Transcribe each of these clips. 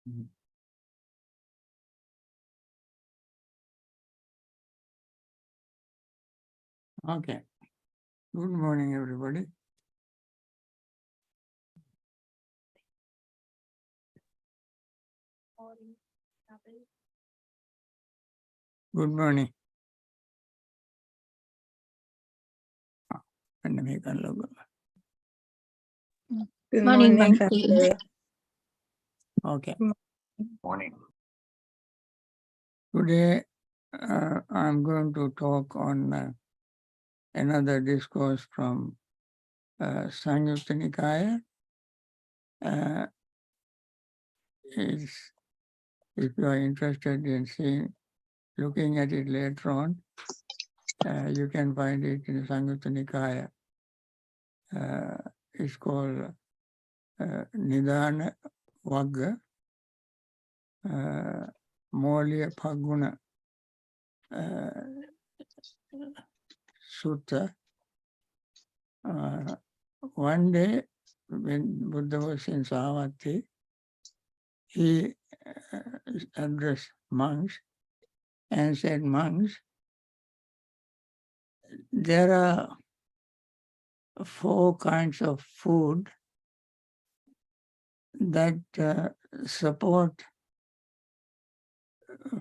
Okay. Good morning, everybody. Good morning. Good Morning, morning, Bhante. Bhante. Okay. Morning. Today, I'm going to talk on another discourse from Samyutta Nikaya. If you are interested in looking at it later on, you can find it in Samyutta Nikaya. It's called Nidana Vagga Molya Phaguna Sutta. One day, when Buddha was in Savatthi, he addressed monks and said, monks, there are 4 kinds of food that support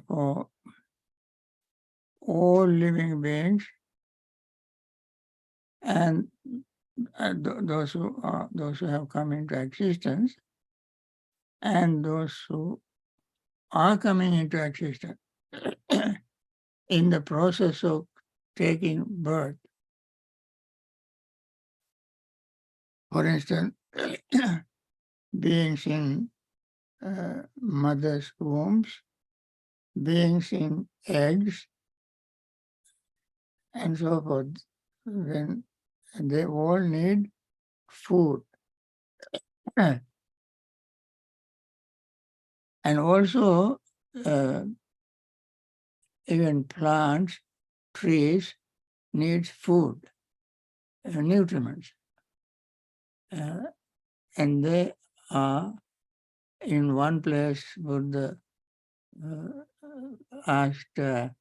for all living beings and those who have come into existence and those who are coming into existence in the process of taking birth. For instance, beings in mother's wombs, beings in eggs, and so forth, when they all need food. And also, even plants, trees need food, nutriments. And they are in one place. Buddha asked a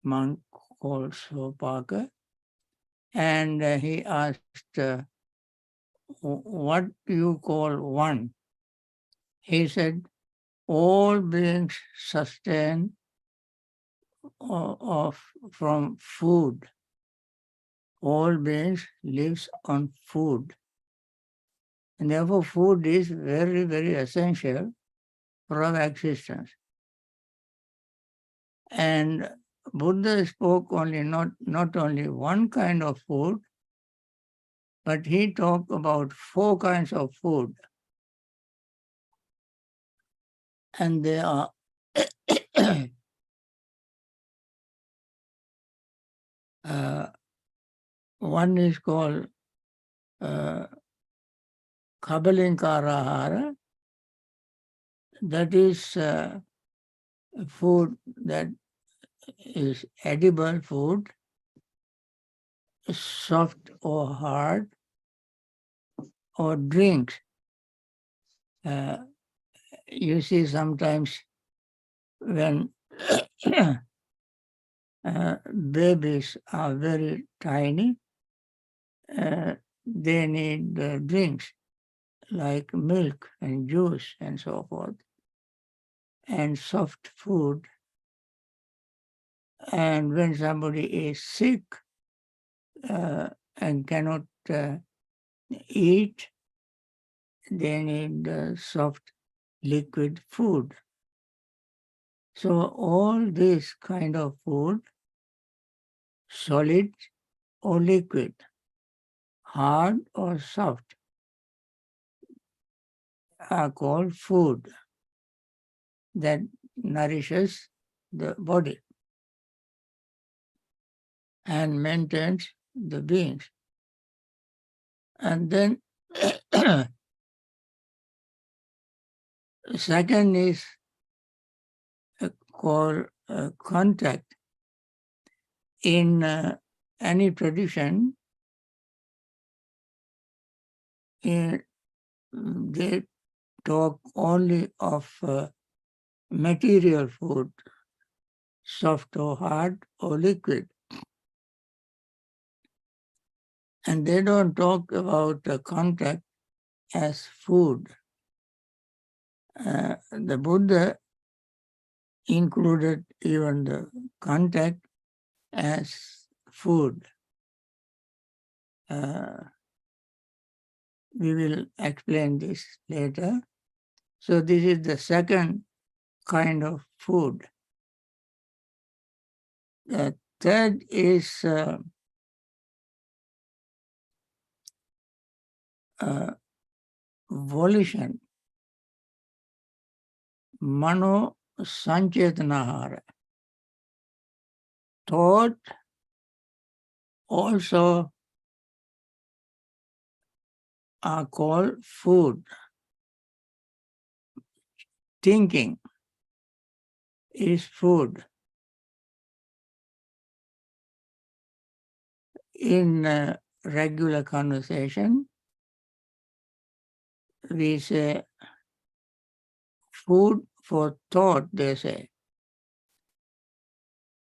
monk called Sopaka, and he asked, what do you call one? He said, all beings sustain from food. All beings lives on food. And therefore food is very, very essential for our existence. And Buddha spoke only not only one kind of food, but he talked about 4 kinds of food. And they are one is called Kabbalinkarahara. That is food that is edible food, soft or hard, or drinks. You see sometimes when babies are very tiny, they need drinks like milk and juice and so forth, and soft food. And when somebody is sick and cannot eat, they need soft liquid food. So all this kind of food, solid or liquid, hard or soft, are called food that nourishes the body and maintains the beings. And then second is called contact. In any tradition, they talk only of material food, soft or hard or liquid. And they don't talk about contact as food. The Buddha included even the contact as food. We will explain this later. So this is the second kind of food. The third is volition, mano sanchetanahara. Thought also are called food. Thinking is food. In regular conversation, we say food for thought, they say.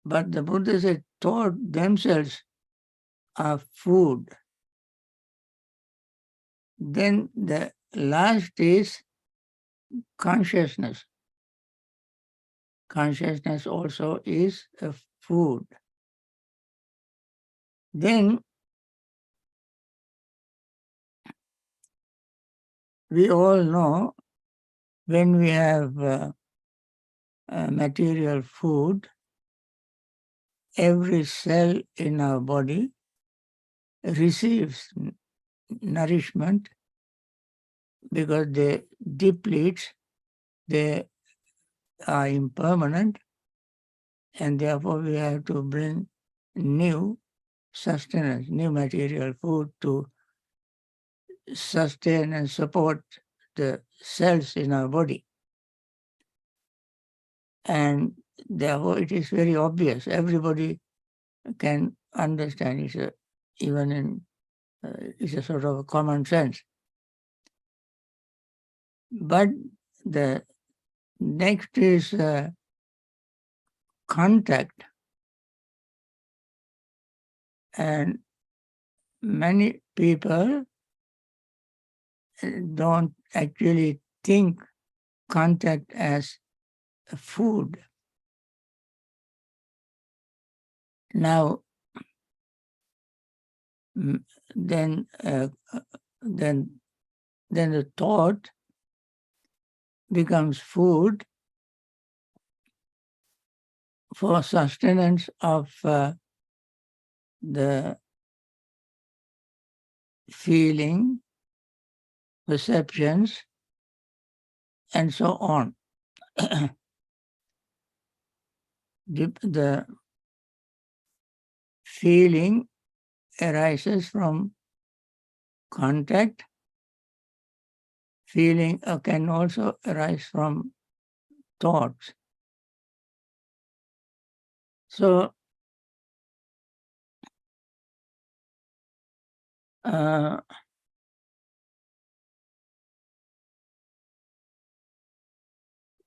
But the Buddha said thought themselves are food. Then the last is consciousness. Consciousness also is a food. Then we all know when we have material food, every cell in our body receives nourishment because they deplete, they are impermanent, and therefore we have to bring new sustenance, new material food to sustain and support the cells in our body. And therefore it is very obvious. Everybody can understand. It's a sort of a common sense. But the next is contact. And many people don't actually think contact as food. Now, then the thought becomes food for sustenance of the feeling, perceptions, and so on. The feeling arises from contact. Feeling can also arise from thoughts. So,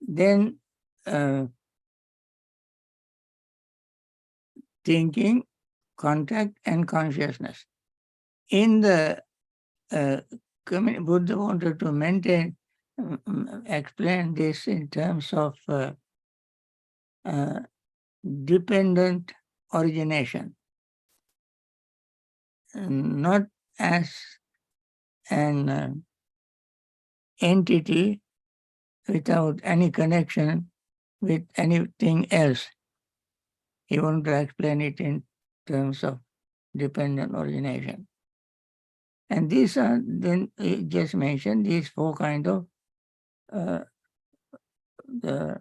then thinking, contact, and consciousness. In the Buddha wanted to explain this in terms of dependent origination, not as an entity without any connection with anything else. He wanted to explain it in terms of dependent origination. And these are, then he just mentioned these four kinds of the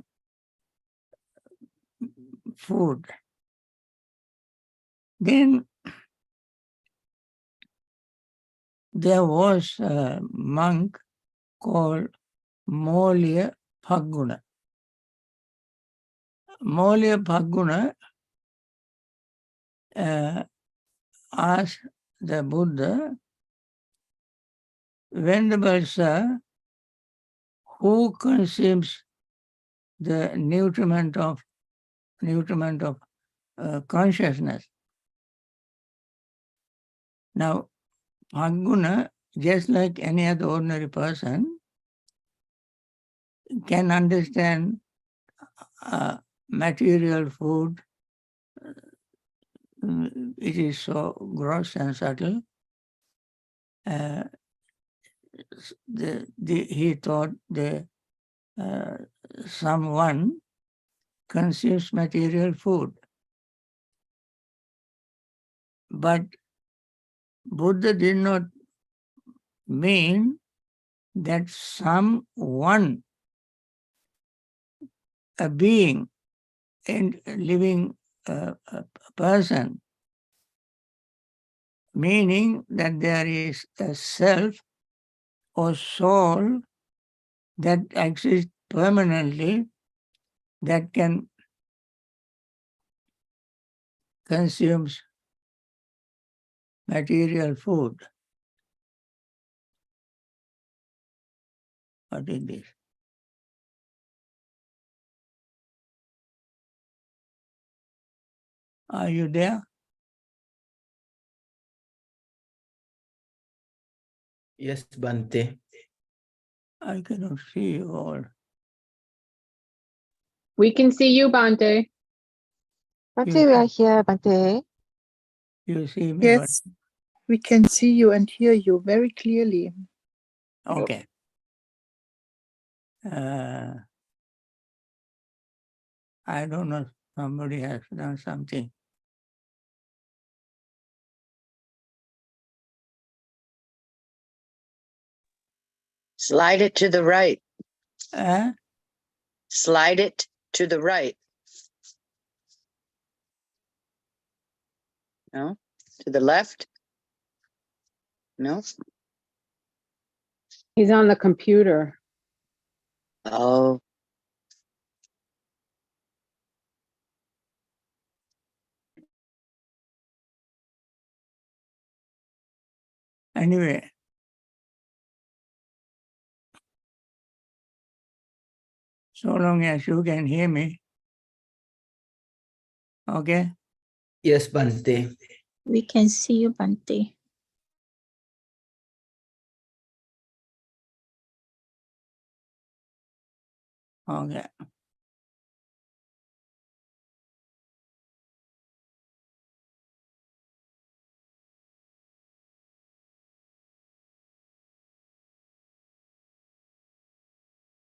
food. Then there was a monk called Molya Phaguna. Molya Phaguna asked the Buddha, Venerable Sir, who consumes the nutriment of consciousness? Now, Bhaguna, just like any other ordinary person, can understand material food, it is so gross and subtle. He thought someone consumes material food. But Buddha did not mean that someone, a being, and living a person, meaning that there is a self or soul that exists permanently that can consumes material food. What is this? Are you there? Yes, Bhante. I cannot see you all. We can see you, Bhante. Bhante, we are here, Bhante. You see me? Yes, we can see you and hear you very clearly. But, okay. I don't know. Somebody has done something. Slide it to the right. Uh, Slide it to the right. No? To the left? No? He's on the computer. Oh, anyway, so long as you can hear me, okay? Yes, Bhante. We can see you, Bhante. Okay.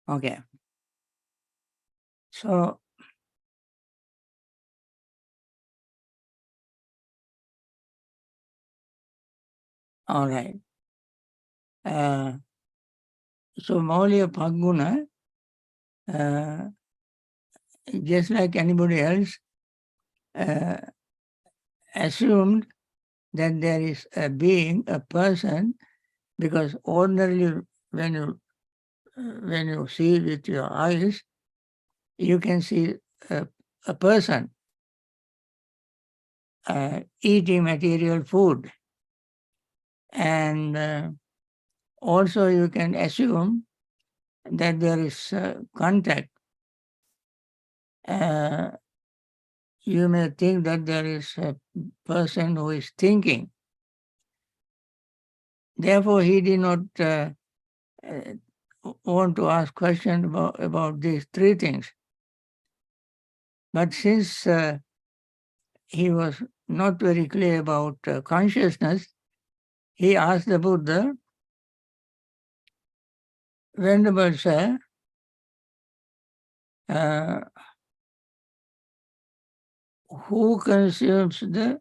Okay. So, all right. So, Mauliya Bhaguna, just like anybody else, assumed that there is a being, a person, because ordinarily when you see with your eyes, you can see a person eating material food. And also you can assume that there is contact. You may think that there is a person who is thinking. Therefore, he did not want to ask questions about these three things. But since he was not very clear about consciousness, he asked the Buddha, Venerable Sir, who consumes the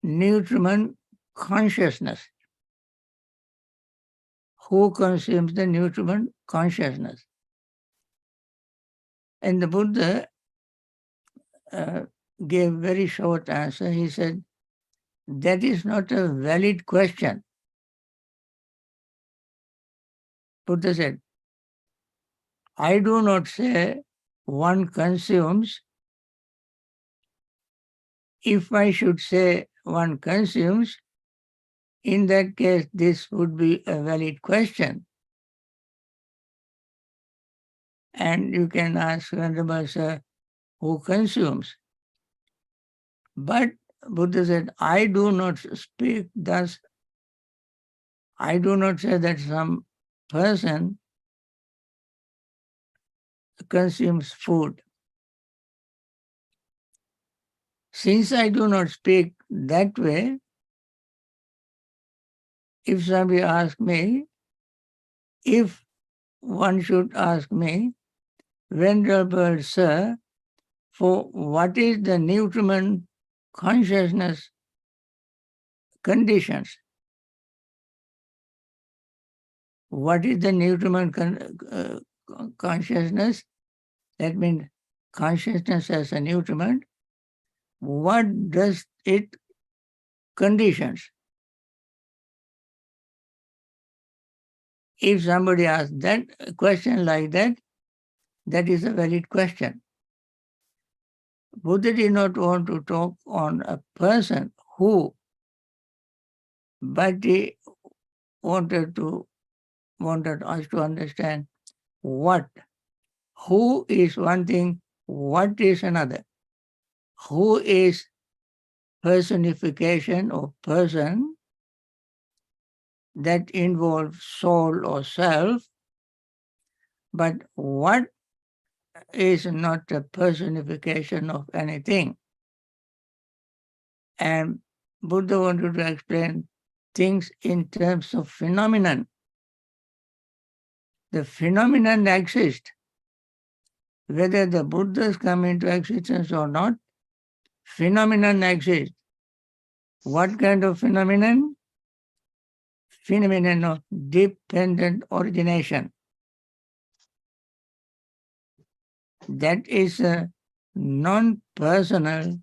nutriment consciousness? Who consumes the nutriment consciousness? And the Buddha gave very short answer. He said, that is not a valid question. Buddha said, I do not say one consumes. If I should say one consumes, in that case, this would be a valid question. And you can ask Venerable Sir, who consumes? But Buddha said, I do not speak thus. I do not say that some person consumes food. Since I do not speak that way, if somebody asks me, if one should ask me, Venerable Sir, for what is the nutriment consciousness conditions? What is the nutriment consciousness? That means consciousness as a nutriment. What does it conditions? If somebody asks that question like that, that is a valid question. Buddha did not want to talk on a person who, but he wanted us to understand what. Who is one thing, what is another? Who is personification of person that involves soul or self, but what is not a personification of anything. And Buddha wanted to explain things in terms of phenomenon. The phenomenon exists. Whether the Buddhas come into existence or not, phenomenon exists. What kind of phenomenon? Phenomenon of dependent origination. That is a non-personal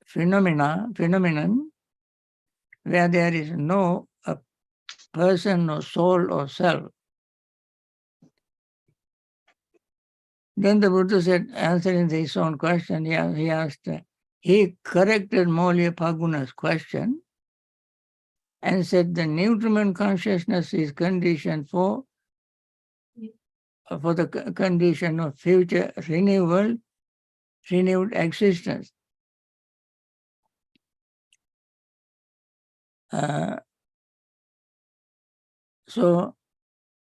phenomenon where there is no person or soul or self. Then the Buddha said, answering his own question, he corrected Molya Paguna's question and said the nutriment consciousness is conditioned for the condition of future renewed existence. So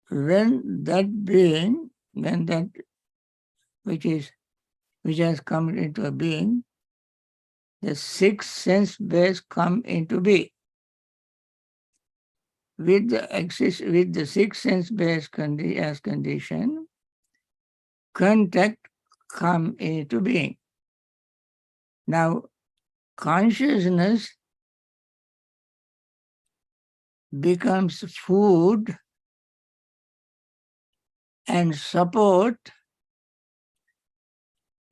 when that being, which has come into a being, the sixth sense base come into being. With the sixth sense base as condition, contact come into being. Now, consciousness becomes food and support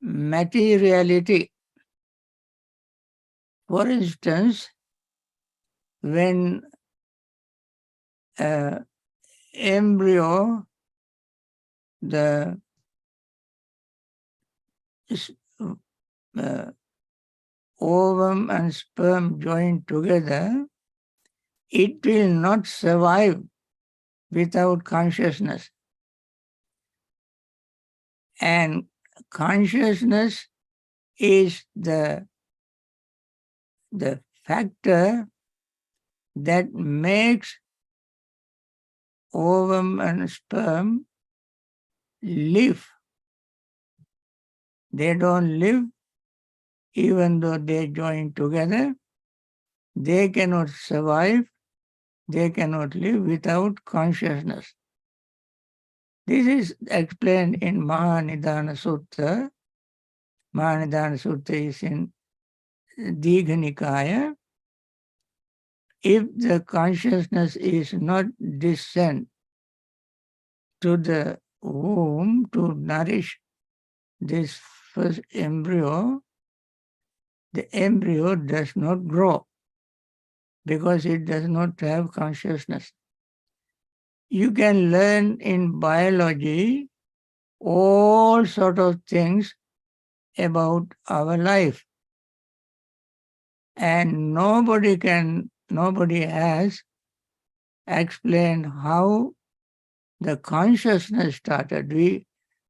materiality. For instance, when embryo, the ovum and sperm join together, it will not survive without consciousness. And consciousness is the factor that makes ovum and sperm live. They don't live even though they join together. They cannot survive, they cannot live without consciousness. This is explained in Mahanidana Sutta. Mahanidana Sutta is in Digha Nikaya. If the consciousness is not descend to the womb to nourish this first embryo, the embryo does not grow because it does not have consciousness. You can learn in biology all sorts of things about our life. And nobody has explained how the consciousness started. We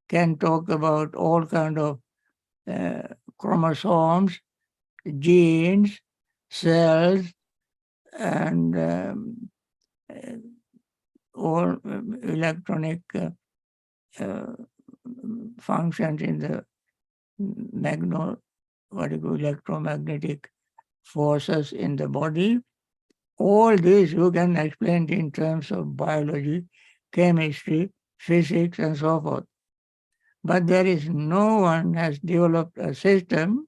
can talk about all kind of chromosomes, genes, cells, and all electronic functions in the electromagnetic forces in the body. All this you can explain in terms of biology, chemistry, physics, and so forth. But there is no one has developed a system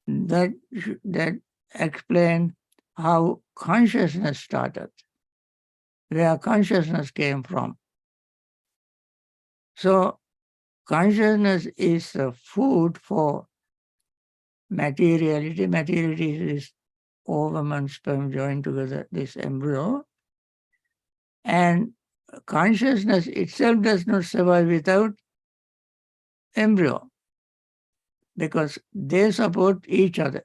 that explain how consciousness started, where consciousness came from. So consciousness is the food for materiality. Materiality is ovum and sperm joined together, this embryo. And consciousness itself does not survive without embryo, because they support each other.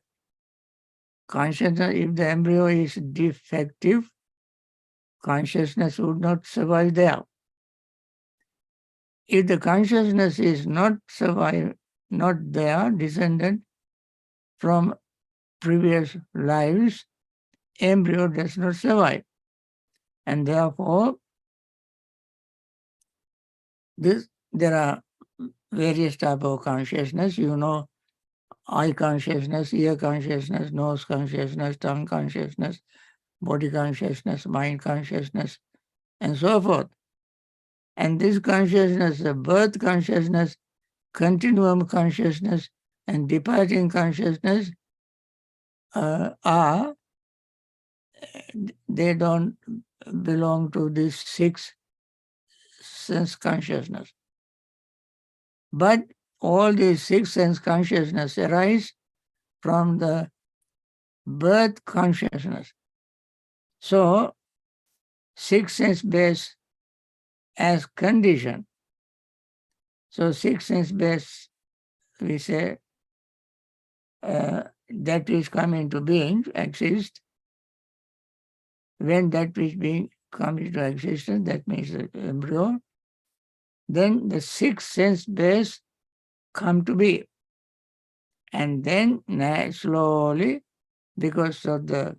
Consciousness, if the embryo is defective, consciousness would not survive there. If the consciousness is not there, descended from previous lives, embryo does not survive. And therefore, there are various types of consciousness. You know, eye consciousness, ear consciousness, nose consciousness, tongue consciousness, body consciousness, mind consciousness, and so forth. And this consciousness, the birth consciousness, continuum consciousness, and departing consciousness they don't belong to this sixth sense consciousness. But all these six sense consciousness arise from the birth consciousness. So, six sense base as condition. So, six sense base, we say, that which come into being, exist. When that which being comes into existence, that means the embryo, then the six sense base come to be. And then slowly, because of the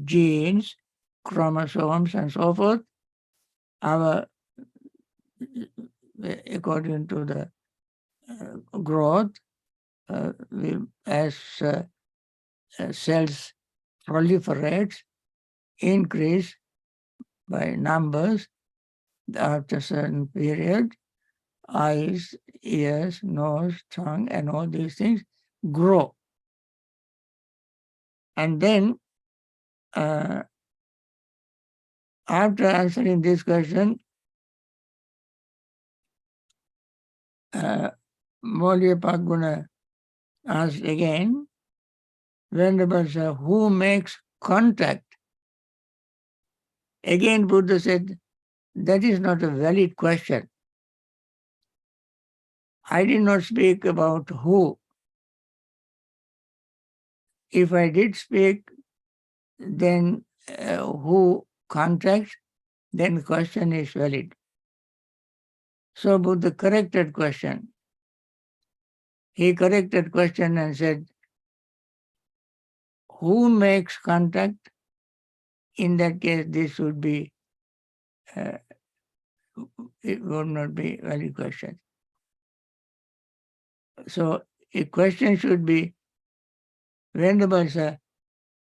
genes, chromosomes, and so forth, according to the growth, as cells proliferate, increase by numbers after a certain period, eyes, ears, nose, tongue, and all these things grow. And then, after answering this question, Molya Paguna asked again, Venerable Sir, who makes contact? Again, Buddha said, that is not a valid question. I did not speak about who. If I did speak, then who contacts, then the question is valid. So Buddha corrected question. He corrected question and said, who makes contact? In that case, this would be, it would not be a valid question. So a question should be, Venerable Sir,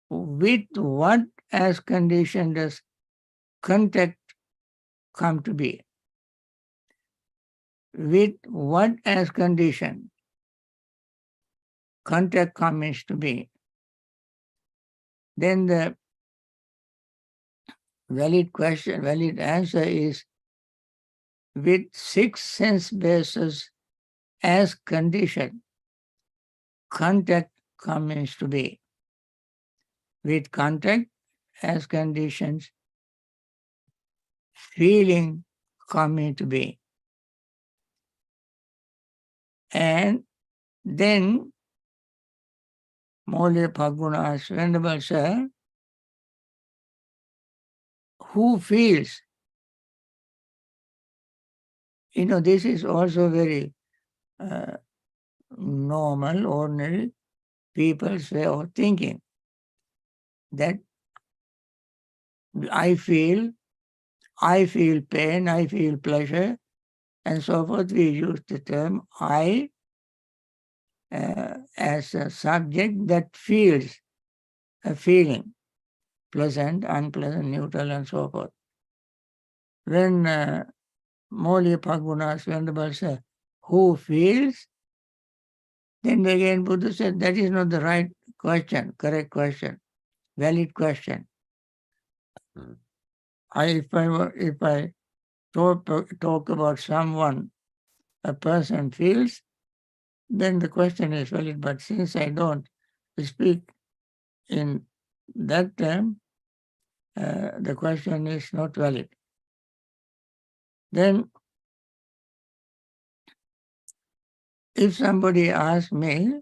with what as condition does contact come to be? With what as condition contact comes to be? Then the valid answer is with six sense bases as condition, contact comes to be. With contact as conditions, feeling coming to be. And then Molya Paguna asks, Venerable Sir, who feels? This is also very normal, ordinary people's way of thinking. That I feel pain, I feel pleasure, and so forth. We use the term I as a subject that feels a feeling, pleasant, unpleasant, neutral, and so forth. When Mauliya Bhagavanas Venerable said, who feels? Then again Buddha said, that is not the right question, correct question, valid question. If I talk about someone, a person feels, then the question is valid. But since I don't speak in that term, the question is not valid. Then, if somebody asks me,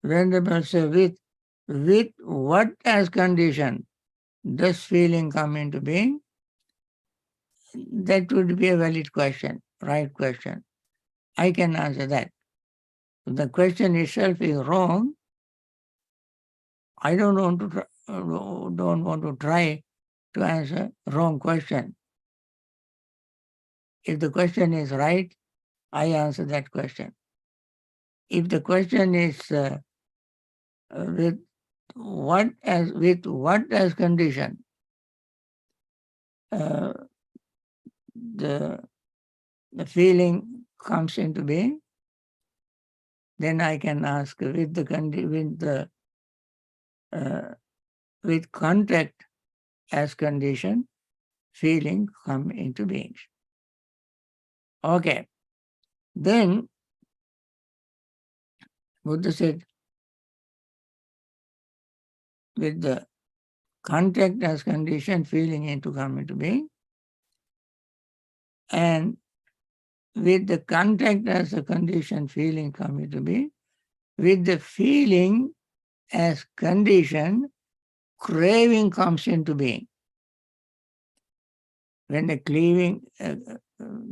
Venerable say, with what as condition does feeling come into being? That would be a valid question, right question. I can answer that. If the question itself is wrong, I don't want to try to answer wrong question. If the question is right, I answer that question. If the question is with what as condition the feeling comes into being, then I can ask with contact as condition, feeling come into being. Okay. Then Buddha said, with the contact as condition, feeling into come into being, and with the contact as a condition, feeling come into being, with the feeling as condition, craving comes into being. When the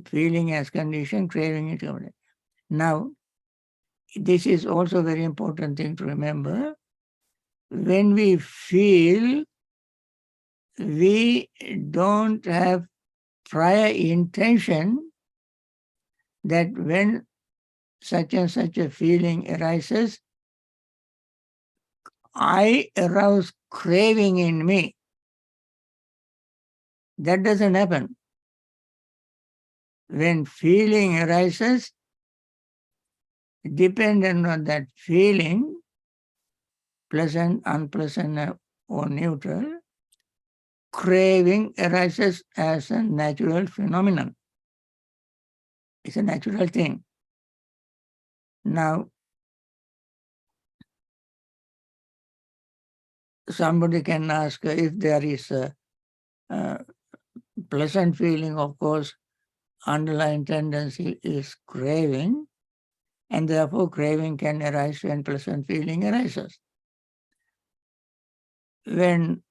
feeling as condition, craving into being. Now, this is also a very important thing to remember. When we feel, we don't have prior intention that when such and such a feeling arises, I arouse craving in me. That doesn't happen. When feeling arises, dependent on that feeling, pleasant, unpleasant, or neutral, craving arises as a natural phenomenon. It's a natural thing. Now, somebody can ask if there is a pleasant feeling, of course, underlying tendency is craving, and therefore craving can arise when pleasant feeling arises. When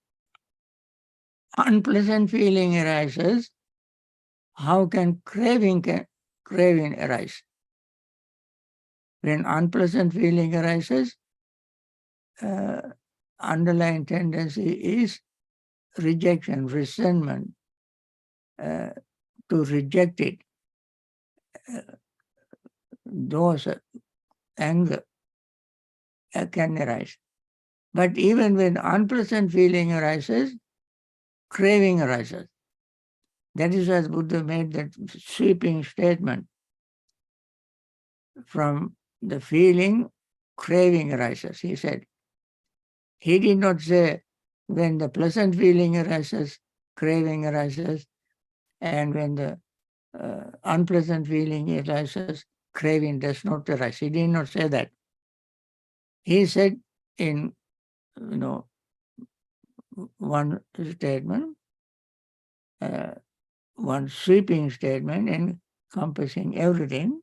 unpleasant feeling arises, how can craving arise? When unpleasant feeling arises, underlying tendency is rejection, resentment, to reject it, those anger can arise. But even when unpleasant feeling arises, craving arises. That is why Buddha made that sweeping statement. From the feeling, craving arises. He said, he did not say when the pleasant feeling arises, craving arises, and when the unpleasant feeling arises, craving does not arise. He did not say that. He said in one statement, one sweeping statement encompassing everything.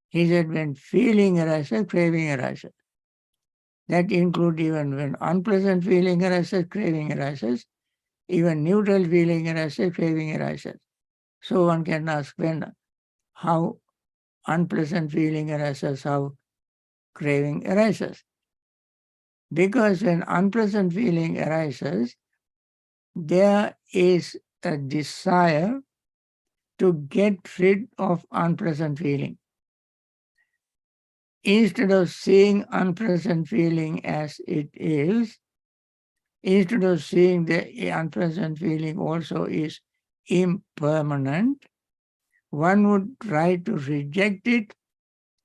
He said when feeling arises, craving arises. That includes even when unpleasant feeling arises, craving arises, even neutral feeling arises, craving arises. So one can ask, how unpleasant feeling arises, how craving arises. Because when unpleasant feeling arises, there is a desire to get rid of unpleasant feeling. Instead of seeing unpleasant feeling as it is, instead of seeing the unpleasant feeling also is impermanent, one would try to reject it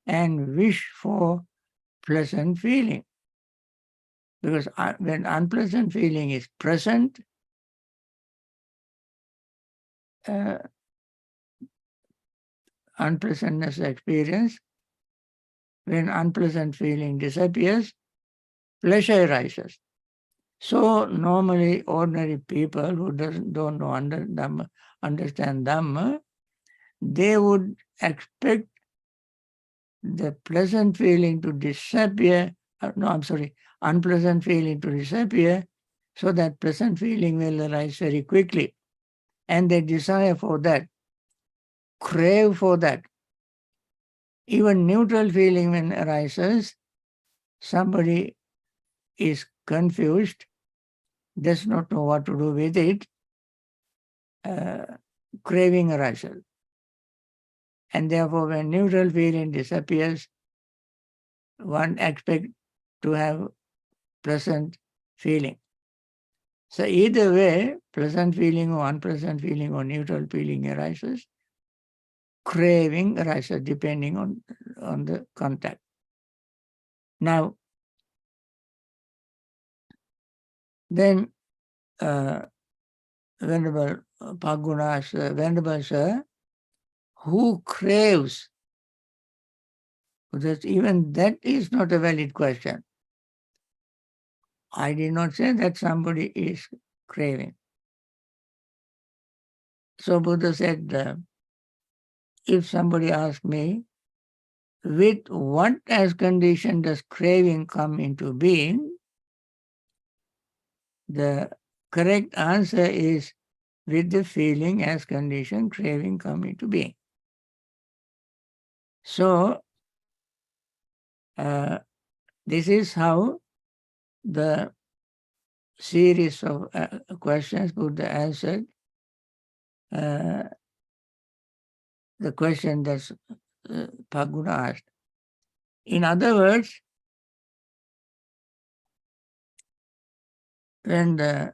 and wish for pleasant feeling. Because when unpleasant feeling is present, unpleasantness experience. When unpleasant feeling disappears, pleasure arises. So normally ordinary people who don't know understand Dhamma, they would expect the pleasant feeling to disappear, unpleasant feeling to disappear, so that pleasant feeling will arise very quickly. And they desire for that, crave for that. Even neutral feeling when arises, somebody is confused, does not know what to do with it, craving arises. And therefore, when neutral feeling disappears, one expects to have pleasant feeling. So either way, pleasant feeling or unpleasant feeling or neutral feeling arises, craving arises depending on the contact. Now, then Venerable Paguna asks, Venerable Sir, who craves? Because even that is not a valid question. I did not say that somebody is craving. So Buddha said, if somebody asks me, with what as condition does craving come into being? The correct answer is with the feeling as condition, craving come into being. So, this is how the series of questions Buddha answered the question that Paguna asked. In other words, when the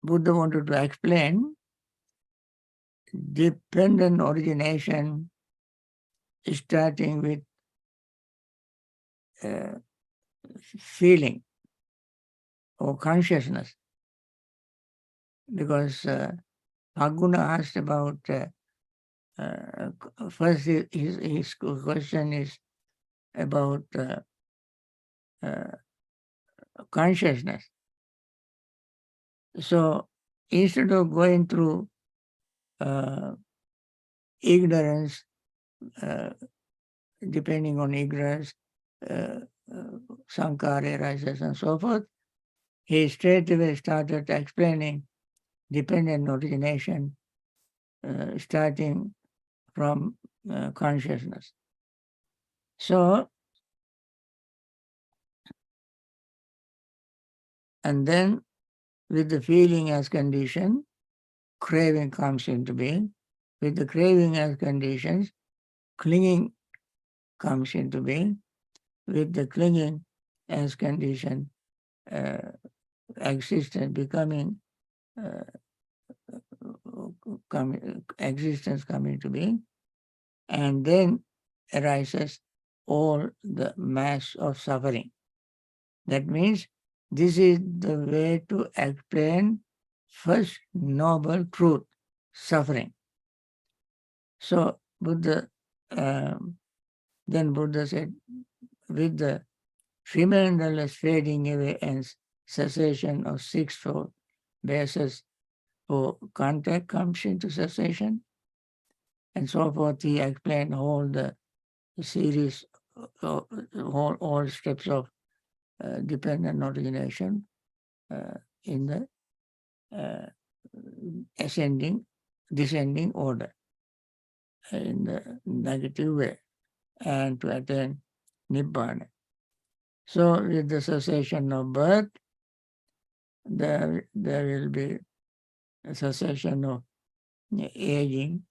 Buddha wanted to explain dependent origination starting with feeling or consciousness, because Paguna asked about first his question is about consciousness. So instead of going through ignorance, depending on ignorance, sankara arises and so forth, he straight away started explaining dependent origination, starting from consciousness. So, and then with the feeling as condition, craving comes into being. With the craving as conditions, clinging comes into being. With the clinging as condition, existence becoming, existence coming into being. And then arises all the mass of suffering. That means this is the way to explain first noble truth, suffering. So Buddha, then Buddha said, with the remainderless fading away and cessation of sixfold basis for contact comes into cessation, and so forth. He explained all the series, all steps of dependent origination in the descending order in the negative way, and to attain Nibbana. So with the cessation of birth, there will be a cessation of aging,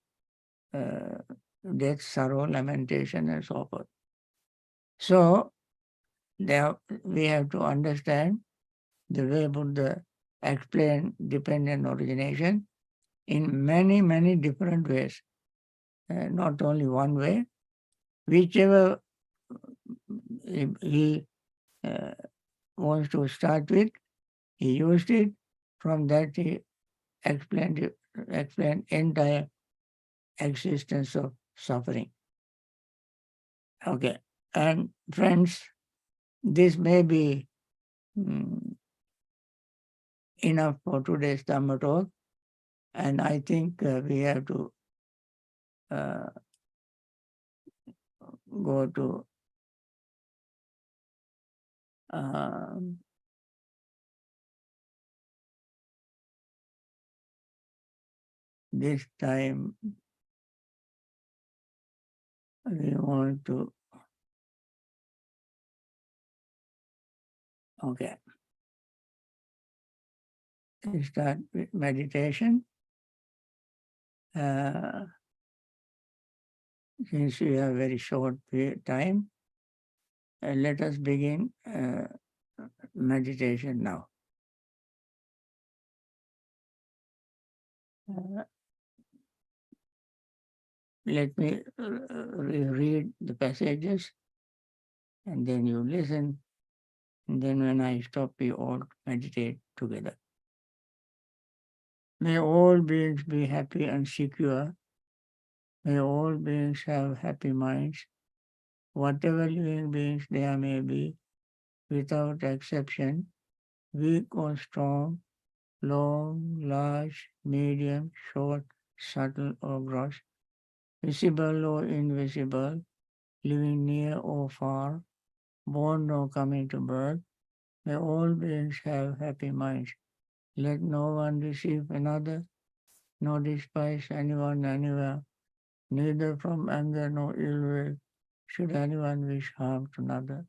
death, sorrow, lamentation, and so forth. So there we have to understand the way Buddha explained dependent origination in many, many different ways, not only one way. Whichever he wants to start with, he used it. From that he explained entire existence of suffering. Okay, and friends, this may be enough for today's Dhamma talk, and I think we have to go to this time we want to, okay, we start with meditation. Since we have very short time, let us begin meditation now. Let me read the passages, and then you listen, and then when I stop, we all meditate together. May all beings be happy and secure. May all beings have happy minds. Whatever living beings there may be, without exception, weak or strong, long, large, medium, short, subtle or gross, visible or invisible, living near or far, born or coming to birth, may all beings have happy minds. Let no one deceive another, nor despise anyone anywhere, neither from anger nor ill will should anyone wish harm to another.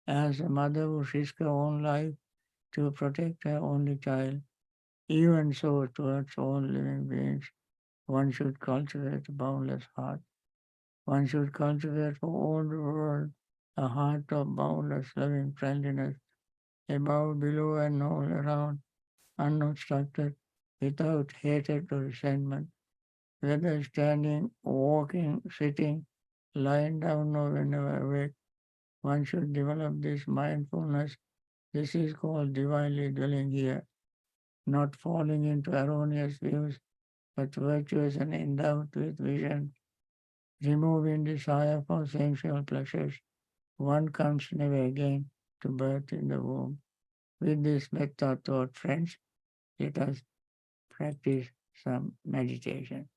As a mother would risk her own life to protect her only child, even so towards all living beings, one should cultivate a boundless heart. One should cultivate for all the world a heart of boundless loving friendliness, above, below, and all around, unobstructed, without hatred or resentment. Whether standing, walking, sitting, lying down, or whenever awake, one should develop this mindfulness. This is called divinely dwelling here, not falling into erroneous views, but virtuous and endowed with vision, removing desire for sensual pleasures. One comes never again to birth in the womb. With this metta thought, friends, let us practice some meditation.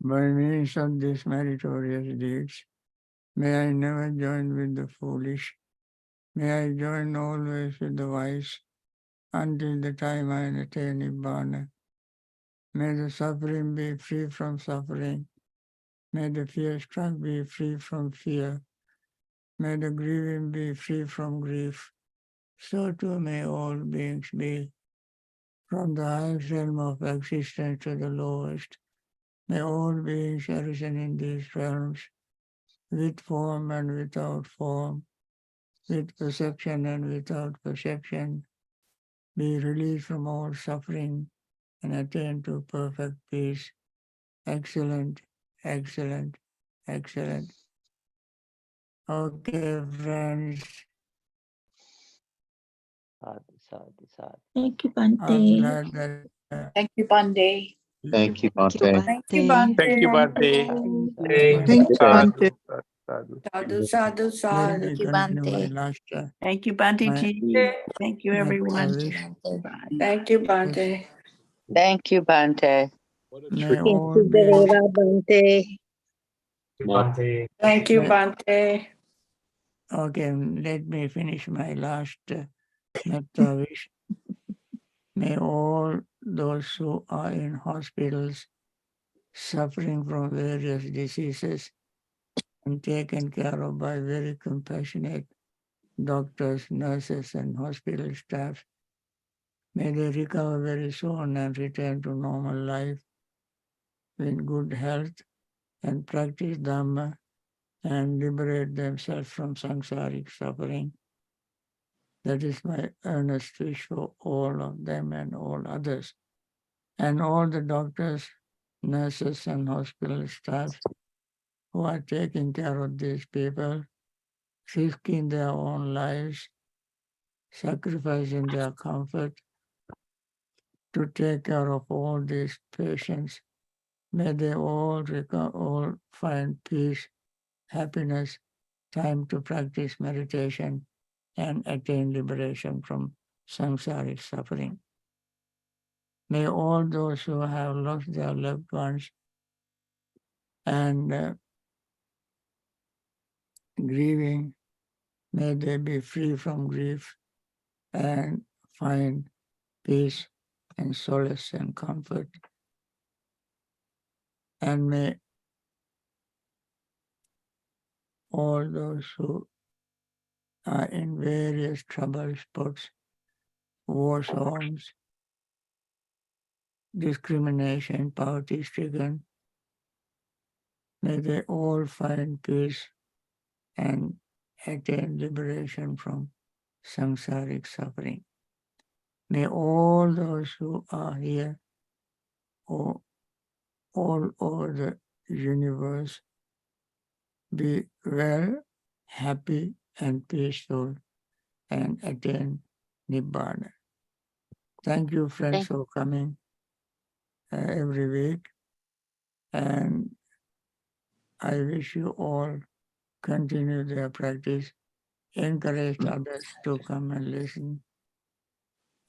By means of these meritorious deeds, may I never join with the foolish. May I join always with the wise, until the time I attain Bhavana. May the suffering be free from suffering. May the fear-struck be free from fear. May the grieving be free from grief. So too may all beings be, from the highest realm of existence to the lowest. May all beings arisen in these realms, with form and without form, with perception and without perception, be released from all suffering and attain to perfect peace. Excellent, excellent, excellent. Okay, friends, Sadhu, sadhu, sadhu. Thank you, I'm Bhante. glad that Thank you, Bhante. Thank you, Thank you, Bhante. Thank you, Bhante. Bhante. Thank you, Bhante. Thank you, Sadhu, Bhante. sadhu. Sadhu, sadhu, let sadhu. me Thank you, continue my Bhante. last Thank you, Bhante my ji. Thank you, metta everyone. wish. Bhante. Thank you, Bhante. Thank you, Bhante. May all beings, Thank you, may, Bhante. okay, let me finish my last metta wish. May all those who are in hospitals suffering from various diseases and taken care of by very compassionate doctors, nurses, and hospital staff, may they recover very soon and return to normal life with good health and practice Dhamma and liberate themselves from samsaric suffering. That is my earnest wish for all of them and all others. And all the doctors, nurses, and hospital staff who are taking care of these people, risking their own lives, sacrificing their comfort to take care of all these patients. May they all find peace, happiness, time to practice meditation and attain liberation from samsaric suffering. May all those who have lost their loved ones and grieving, may they be free from grief and find peace and solace and comfort. And may all those who are in various trouble spots, war zones, discrimination, poverty-stricken, may they all find peace and attain liberation from samsaric suffering. May all those who are here or all over the universe be well, happy, and peaceful and attain Nibbana. Thank you, friends, for coming every week. And I wish you all continue their practice, encourage others to come and listen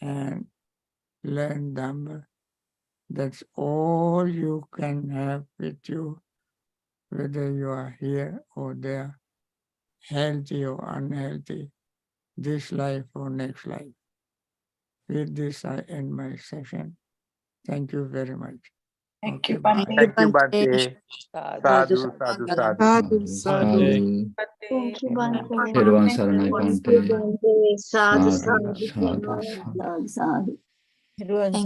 and learn Dhamma. That's all you can have with you, whether you are here or there, healthy or unhealthy, this life or next life. With this, I end my session. Thank you very much. Thank Okay, you, bye. Bhante. Thank you, Bhante. Bhante. Sadhu, Sadhu, sadhu, sadhu. sadhu. Sadhu, sadhu. Thank you, Bhante. Shirvan Thank you, Saranai Bhante. Bhante. Sadhu, Sadhu, sadhu, sadhu. sadhu. Thank